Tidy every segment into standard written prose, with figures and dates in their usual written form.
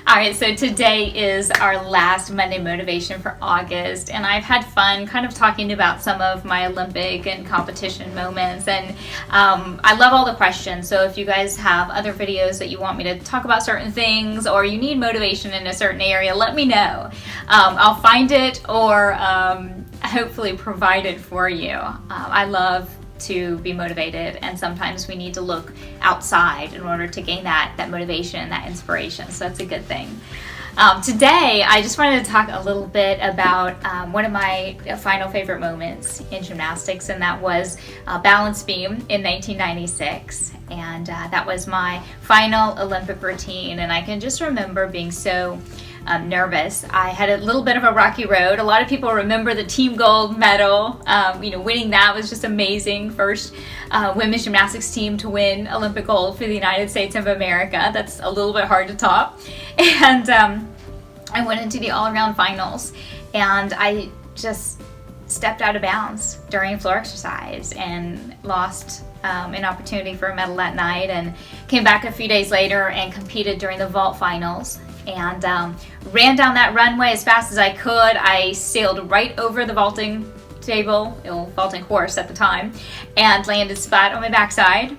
All right, so today is our last Monday motivation for August, and I've had fun kind of talking about some of my Olympic and competition moments, and I love all the questions. So if you guys have other videos that you want me to talk about certain things, or you need motivation in a certain area, let me know. I'll find it or hopefully provide it for you. I love to be motivated, and sometimes we need to look outside in order to gain that motivation, that inspiration, so that's a good thing. Today I just wanted to talk a little bit about one of my final favorite moments in gymnastics, and that was balance beam in 1996, and that was my final Olympic routine, and I can just remember being so nervous. I had a little bit of a rocky road. A lot of people remember the team gold medal. Winning that was just amazing. First women's gymnastics team to win Olympic gold for the United States of America. That's a little bit hard to top. And I went into the all-around finals, and I just stepped out of bounds during floor exercise and lost an opportunity for a medal that night, and came back a few days later and competed during the vault finals, and ran down that runway as fast as I could. I sailed right over the vaulting table, vaulting horse at the time, and landed flat on my backside.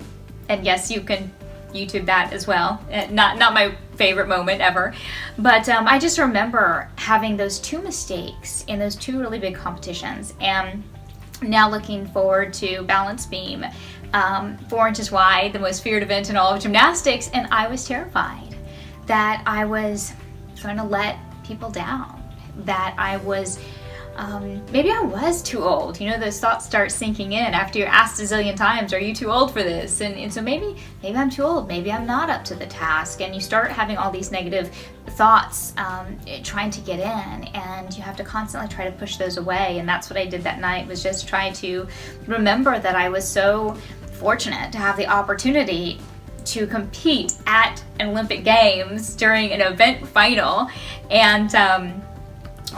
And yes, you can YouTube that as well. Not my favorite moment ever, but I just remember having those two mistakes in those two really big competitions, and now looking forward to balance beam, 4 inches wide, the most feared event in all of gymnastics, and I was terrified that I was going to let people down, that I was, maybe I was too old. You know, those thoughts start sinking in after you're asked a zillion times, are you too old for this? And so maybe I'm too old, maybe I'm not up to the task, and you start having all these negative thoughts trying to get in, and you have to constantly try to push those away. And that's what I did that night, was just try to remember that I was so fortunate to have the opportunity to compete at an Olympic Games during an event final, and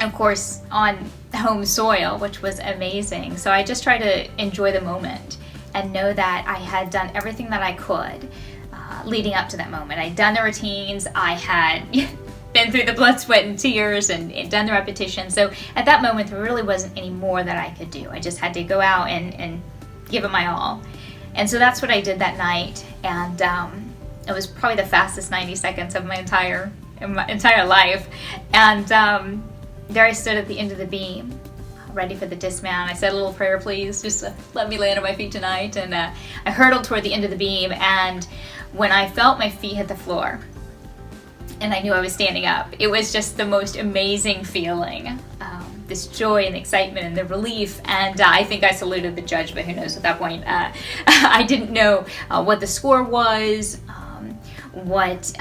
of course on home soil, which was amazing. So I just try to enjoy the moment and know that I had done everything that I could leading up to that moment. I'd done the routines, I had been through the blood, sweat, and tears, and done the repetition. So at that moment there really wasn't any more that I could do. I just had to go out and give it my all. And so that's what I did that night, and it was probably the fastest 90 seconds of my entire life. And there I stood at the end of the beam, ready for the dismount. I said a little prayer, please, just let me land on my feet tonight. And I hurtled toward the end of the beam, and when I felt my feet hit the floor, and I knew I was standing up, it was just the most amazing feeling. This joy and excitement and the relief, and I think I saluted the judge, but who knows at that point. I didn't know what the score was, what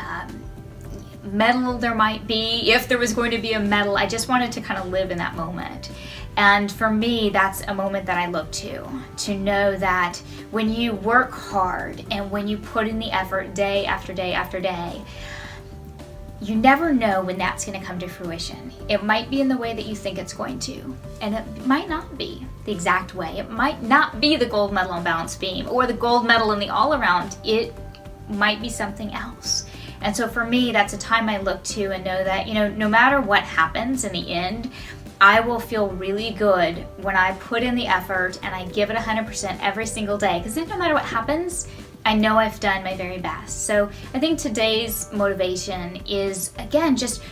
medal there might be, if there was going to be a medal. I just wanted to kind of live in that moment. And for me, that's a moment that I look to know that when you work hard and when you put in the effort day after day after day, you never know when that's going to come to fruition. It might be in the way that you think it's going to, and it might not be the exact way. It might not be the gold medal on balance beam or the gold medal in the all-around. It might be something else. And so for me, that's a time I look to and know that, no matter what happens in the end, I will feel really good when I put in the effort and I give it 100% every single day, because then no matter what happens, I know I've done my very best. So I think today's motivation is, again, just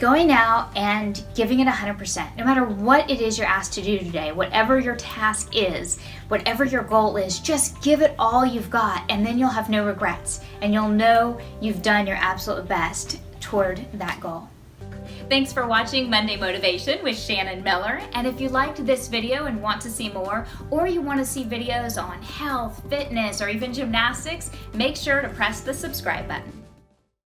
going out and giving it 100%. No matter what it is you're asked to do today, whatever your task is, whatever your goal is, just give it all you've got, and then you'll have no regrets, and you'll know you've done your absolute best toward that goal. Thanks for watching Monday Motivation with Shannon Miller. And if you liked this video and want to see more, or you want to see videos on health, fitness, or even gymnastics, make sure to press the subscribe button.